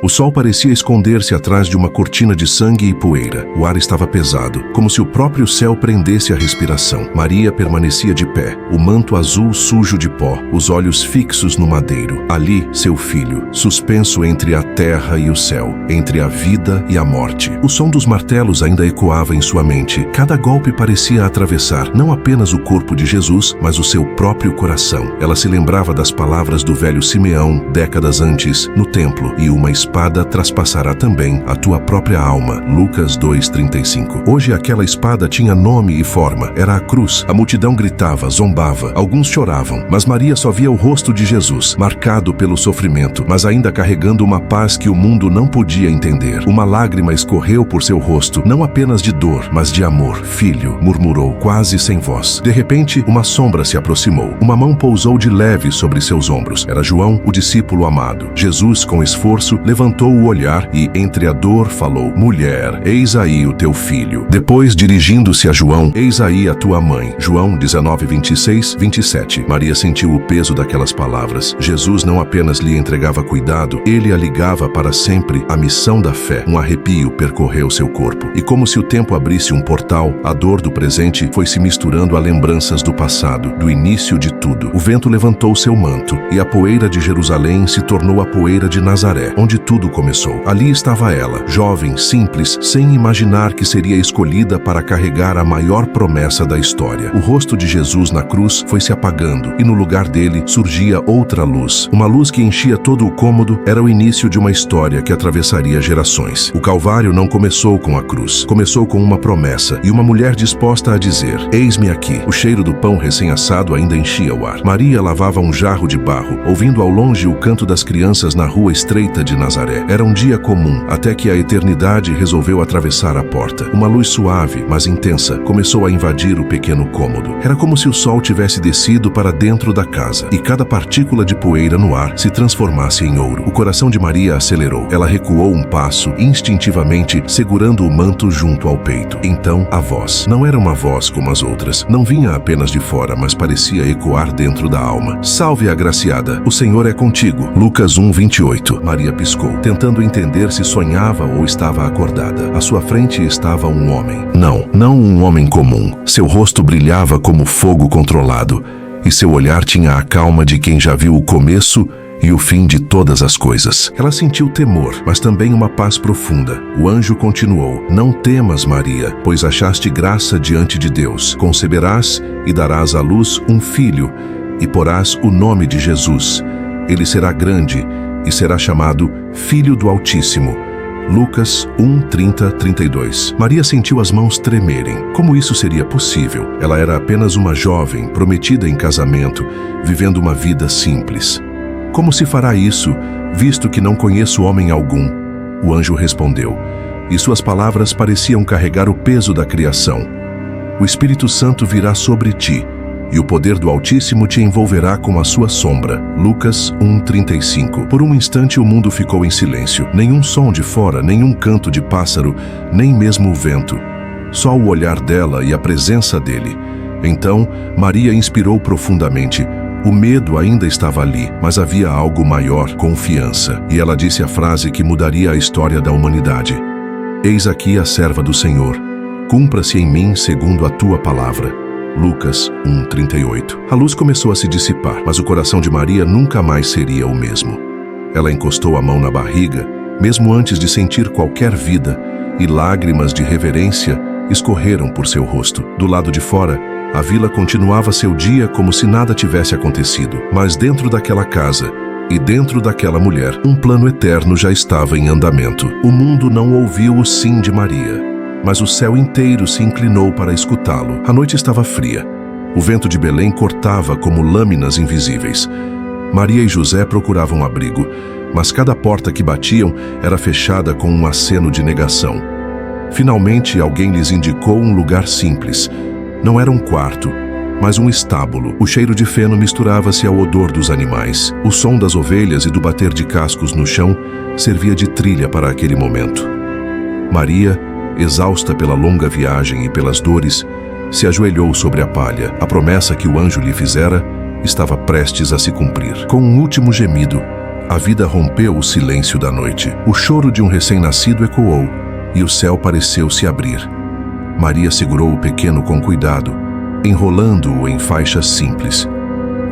O sol parecia esconder-se atrás de uma cortina de sangue e poeira. O ar estava pesado, como se o próprio céu prendesse a respiração. Maria permanecia de pé, o manto azul sujo de pó, os olhos fixos no madeiro. Ali, seu filho, suspenso entre a terra e o céu, entre a vida e a morte. O som dos martelos ainda ecoava em sua mente. Cada golpe parecia atravessar não apenas o corpo de Jesus, mas o seu próprio coração. Ela se lembrava das palavras do velho Simeão, décadas antes, no templo, e uma espada traspassará também a tua própria alma. Lucas 2:35. Hoje aquela espada tinha nome e forma. Era a cruz. A multidão gritava, zombava. Alguns choravam. Mas Maria só via o rosto de Jesus, marcado pelo sofrimento, mas ainda carregando uma paz que o mundo não podia entender. Uma lágrima escorreu por seu rosto, não apenas de dor, mas de amor. Filho, murmurou, quase sem voz. De repente, uma sombra se aproximou. Uma mão pousou de leve sobre seus ombros. Era João, o discípulo amado. Jesus, com esforço, levantou o olhar e, entre a dor, falou: mulher, eis aí o teu filho. Depois, dirigindo-se a João: eis aí a tua mãe. João 19:26-27. Maria sentiu o peso daquelas palavras. Jesus não apenas lhe entregava cuidado, ele a ligava para sempre à missão da fé. Um arrepio percorreu seu corpo. E como se o tempo abrisse um portal, a dor do presente foi se misturando a lembranças do passado, do início de tudo. O vento levantou seu manto, e a poeira de Jerusalém se tornou a poeira de Nazaré, onde tudo começou. Ali estava ela, jovem, simples, sem imaginar que seria escolhida para carregar a maior promessa da história. O rosto de Jesus na cruz foi se apagando, e no lugar dele surgia outra luz. Uma luz que enchia todo o cômodo. Era o início de uma história que atravessaria gerações. O Calvário não começou com a cruz. Começou com uma promessa, e uma mulher disposta a dizer: eis-me aqui. O cheiro do pão recém-assado ainda enchia o ar. Maria lavava um jarro de barro, ouvindo ao longe o canto das crianças na rua estreita de Nazaré. Era um dia comum, até que a eternidade resolveu atravessar a porta. Uma luz suave, mas intensa, começou a invadir o pequeno cômodo. Era como se o sol tivesse descido para dentro da casa, e cada partícula de poeira no ar se transformasse em ouro. O coração de Maria acelerou. Ela recuou um passo, instintivamente, segurando o manto junto ao peito. Então, a voz. Não era uma voz como as outras. Não vinha apenas de fora, mas parecia ecoar dentro da alma. Salve, agraciada! O Senhor é contigo. Lucas 1:28. Maria piscou, tentando entender se sonhava ou estava acordada. À sua frente estava um homem. Não um homem comum. Seu rosto brilhava como fogo controlado, e seu olhar tinha a calma de quem já viu o começo e o fim de todas as coisas. Ela sentiu temor, mas também uma paz profunda. O anjo continuou: não temas, Maria, pois achaste graça diante de Deus. Conceberás e darás à luz um filho, e porás o nome de Jesus. Ele será grande e será chamado Filho do Altíssimo. Lucas 1:30-32. Maria sentiu as mãos tremerem. Como isso seria possível? Ela era apenas uma jovem, prometida em casamento, vivendo uma vida simples. Como se fará isso, visto que não conheço homem algum? O anjo respondeu, e suas palavras pareciam carregar o peso da criação. O Espírito Santo virá sobre ti, e o poder do Altíssimo te envolverá com a sua sombra. Lucas 1:35. Por um instante o mundo ficou em silêncio. Nenhum som de fora, nenhum canto de pássaro, nem mesmo o vento. Só o olhar dela e a presença dele. Então, Maria inspirou profundamente. O medo ainda estava ali, mas havia algo maior, confiança. E ela disse a frase que mudaria a história da humanidade: eis aqui a serva do Senhor. Cumpra-se em mim segundo a tua palavra. Lucas 1:38. A luz começou a se dissipar, mas o coração de Maria nunca mais seria o mesmo. Ela encostou a mão na barriga, mesmo antes de sentir qualquer vida, e lágrimas de reverência escorreram por seu rosto. Do lado de fora, a vila continuava seu dia como se nada tivesse acontecido. Mas dentro daquela casa, e dentro daquela mulher, um plano eterno já estava em andamento. O mundo não ouviu o sim de Maria, mas o céu inteiro se inclinou para escutá-lo. A noite estava fria. O vento de Belém cortava como lâminas invisíveis. Maria e José procuravam abrigo, mas cada porta que batiam era fechada com um aceno de negação. Finalmente, alguém lhes indicou um lugar simples. Não era um quarto, mas um estábulo. O cheiro de feno misturava-se ao odor dos animais. O som das ovelhas e do bater de cascos no chão servia de trilha para aquele momento. Maria, exausta pela longa viagem e pelas dores, se ajoelhou sobre a palha. A promessa que o anjo lhe fizera estava prestes a se cumprir. Com um último gemido, A vida rompeu o silêncio da noite. O choro de um recém-nascido ecoou e o céu pareceu se abrir. Maria segurou o pequeno com cuidado, enrolando-o em faixas simples.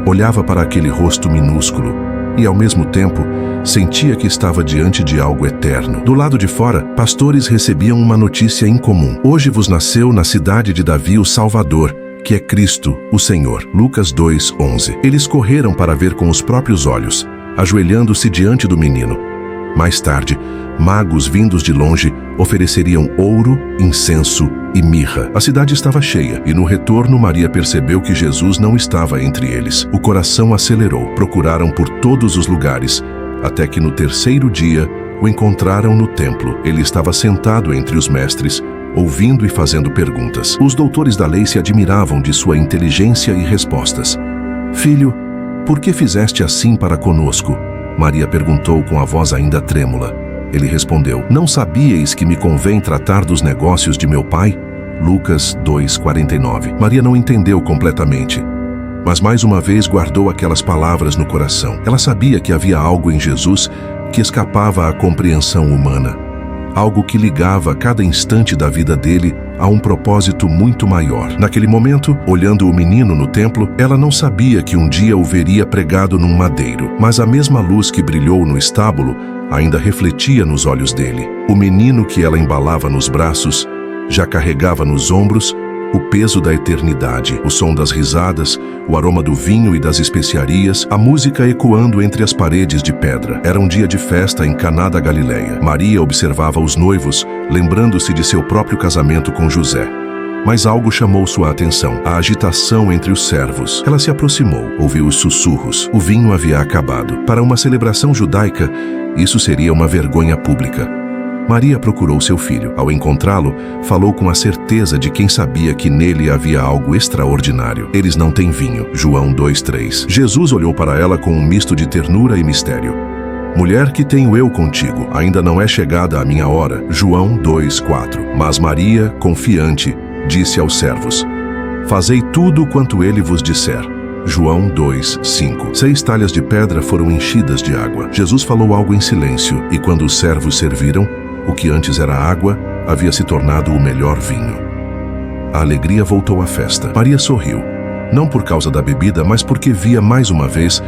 Olhava para aquele rosto minúsculo e, ao mesmo tempo, sentia que estava diante de algo eterno. Do lado de fora, pastores recebiam uma notícia incomum. Hoje vos nasceu na cidade de Davi o Salvador, que é Cristo, o Senhor. Lucas 2:11. Eles correram para ver com os próprios olhos, ajoelhando-se diante do menino. Mais tarde, magos vindos de longe ofereceriam ouro, incenso e mirra. A cidade estava cheia e no retorno Maria percebeu que Jesus não estava entre eles. O coração acelerou. Procuraram por todos os lugares, até que no terceiro dia o encontraram no templo. Ele estava sentado entre os mestres, ouvindo e fazendo perguntas. Os doutores da lei se admiravam de sua inteligência e respostas. Filho, por que fizeste assim para conosco? Maria perguntou com a voz ainda trêmula. Ele respondeu, não sabíeis que me convém tratar dos negócios de meu pai? Lucas 2:49. Maria não entendeu completamente, mas mais uma vez guardou aquelas palavras no coração. Ela sabia que havia algo em Jesus que escapava à compreensão humana. Algo que ligava cada instante da vida dele a um propósito muito maior. Naquele momento, olhando o menino no templo, ela não sabia que um dia o veria pregado num madeiro, mas a mesma luz que brilhou no estábulo ainda refletia nos olhos dele. O menino que ela embalava nos braços já carregava nos ombros o peso da eternidade, o som das risadas, o aroma do vinho e das especiarias, a música ecoando entre as paredes de pedra. Era um dia de festa em Caná da Galileia. Maria observava os noivos, lembrando-se de seu próprio casamento com José. Mas algo chamou sua atenção, a agitação entre os servos. Ela se aproximou, ouviu os sussurros. O vinho havia acabado. Para uma celebração judaica, isso seria uma vergonha pública. Maria procurou seu filho. Ao encontrá-lo, falou com a certeza de quem sabia que nele havia algo extraordinário. Eles não têm vinho. João 2:3. Jesus olhou para ela com um misto de ternura e mistério. Mulher, que tenho eu contigo? Ainda não é chegada a minha hora. João 2:4. Mas Maria, confiante, disse aos servos, fazei tudo quanto ele vos disser. João 2:5. 6 talhas de pedra foram enchidas de água. Jesus falou algo em silêncio, e quando os servos serviram, o que antes era água havia se tornado o melhor vinho. A alegria voltou à festa. Maria sorriu, não por causa da bebida, mas porque via mais uma vez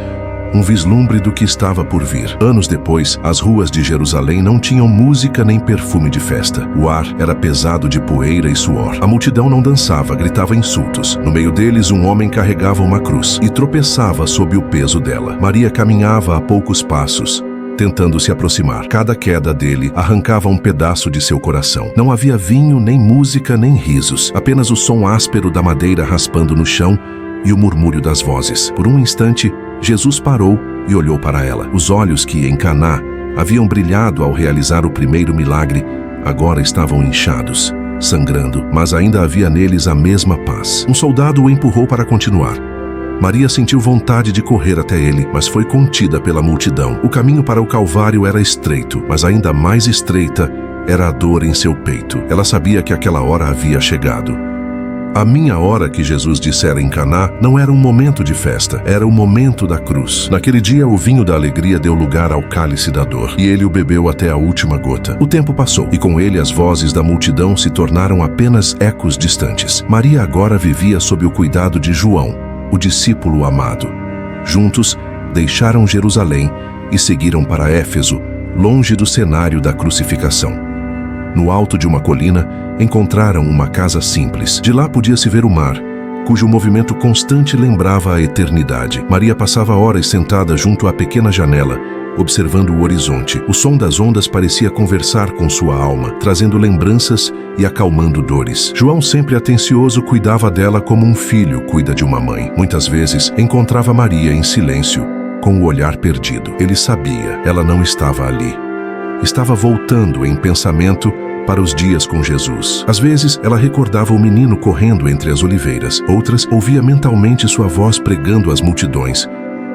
um vislumbre do que estava por vir. Anos depois, as ruas de Jerusalém não tinham música nem perfume de festa. O ar era pesado de poeira e suor. A multidão não dançava, gritava insultos. No meio deles, um homem carregava uma cruz e tropeçava sob o peso dela. Maria caminhava a poucos passos, tentando se aproximar. Cada queda dele arrancava um pedaço de seu coração. Não havia vinho, nem música, nem risos. Apenas o som áspero da madeira raspando no chão e o murmúrio das vozes. Por um instante, Jesus parou e olhou para ela. Os olhos que, em Caná, haviam brilhado ao realizar o primeiro milagre, agora estavam inchados, sangrando, mas ainda havia neles a mesma paz. Um soldado o empurrou para continuar. Maria sentiu vontade de correr até ele, mas foi contida pela multidão. O caminho para o Calvário era estreito, mas ainda mais estreita era a dor em seu peito. Ela sabia que aquela hora havia chegado. A minha hora, que Jesus dissera em Caná, não era um momento de festa, era o momento da cruz. Naquele dia, o vinho da alegria deu lugar ao cálice da dor, e ele o bebeu até a última gota. O tempo passou, e com ele as vozes da multidão se tornaram apenas ecos distantes. Maria agora vivia sob o cuidado de João, o discípulo amado. Juntos, deixaram Jerusalém e seguiram para Éfeso, longe do cenário da crucificação. No alto de uma colina, encontraram uma casa simples. De lá podia-se ver o mar, cujo movimento constante lembrava a eternidade. Maria passava horas sentada junto à pequena janela, observando o horizonte. O som das ondas parecia conversar com sua alma, trazendo lembranças e acalmando dores. João, sempre atencioso, cuidava dela como um filho cuida de uma mãe. Muitas vezes, encontrava Maria em silêncio, com o olhar perdido. Ele sabia, ela não estava ali. Estava voltando em pensamento para os dias com Jesus. Às vezes, ela recordava o menino correndo entre as oliveiras. Outras, ouvia mentalmente sua voz pregando às multidões.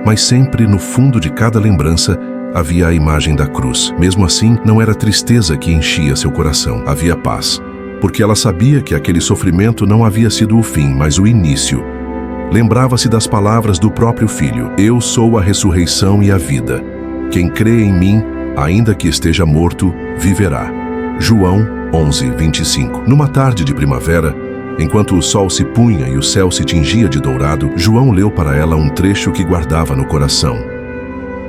Mas sempre, no fundo de cada lembrança, havia a imagem da cruz. Mesmo assim, não era tristeza que enchia seu coração. Havia paz, porque ela sabia que aquele sofrimento não havia sido o fim, mas o início. Lembrava-se das palavras do próprio filho: Eu sou a ressurreição e a vida. Quem crê em mim, ainda que esteja morto, viverá. João 11:25. Numa tarde de primavera, enquanto o sol se punha e o céu se tingia de dourado, João leu para ela um trecho que guardava no coração.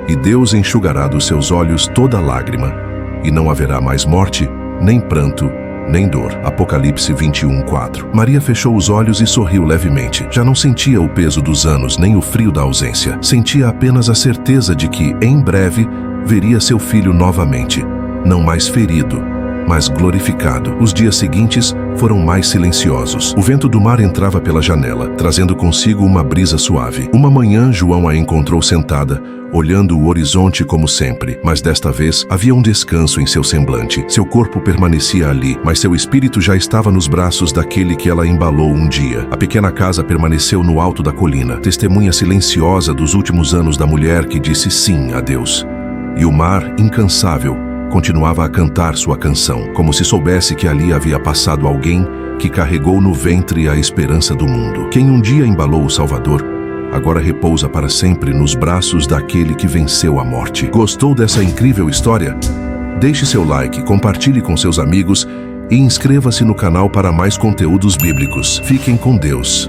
E Deus enxugará dos seus olhos toda lágrima, e não haverá mais morte, nem pranto, nem dor. Apocalipse 21:4. Maria fechou os olhos e sorriu levemente. Já não sentia o peso dos anos, nem o frio da ausência. Sentia apenas a certeza de que, em breve, veria seu filho novamente, não mais ferido, mas glorificado. Os dias seguintes foram mais silenciosos. O vento do mar entrava pela janela, trazendo consigo uma brisa suave. Uma manhã, João a encontrou sentada, olhando o horizonte como sempre, mas desta vez havia um descanso em seu semblante. Seu corpo permanecia ali, mas seu espírito já estava nos braços daquele que ela embalou um dia. A pequena casa permaneceu no alto da colina, testemunha silenciosa dos últimos anos da mulher que disse sim a Deus. E o mar, incansável, continuava a cantar sua canção, como se soubesse que ali havia passado alguém que carregou no ventre a esperança do mundo. Quem um dia embalou o Salvador, agora repousa para sempre nos braços daquele que venceu a morte. Gostou dessa incrível história? Deixe seu like, compartilhe com seus amigos e inscreva-se no canal para mais conteúdos bíblicos. Fiquem com Deus.